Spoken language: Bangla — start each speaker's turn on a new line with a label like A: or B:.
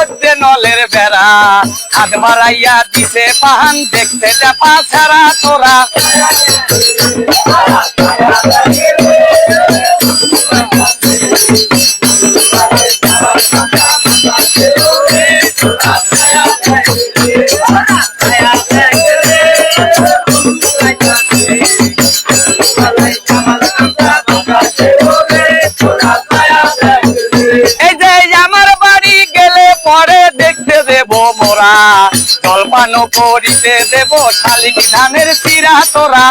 A: মধ্যে নলের বেড়া হাত বাড়াইয়া দিছে পাহান দেখতে চাপা ছাড়া তোরা এই যে আমার বাড়ি গেলে পরে দেখতে দেব মোরা জলপান করিতে দেব শালিক ধানের চিরা তোরা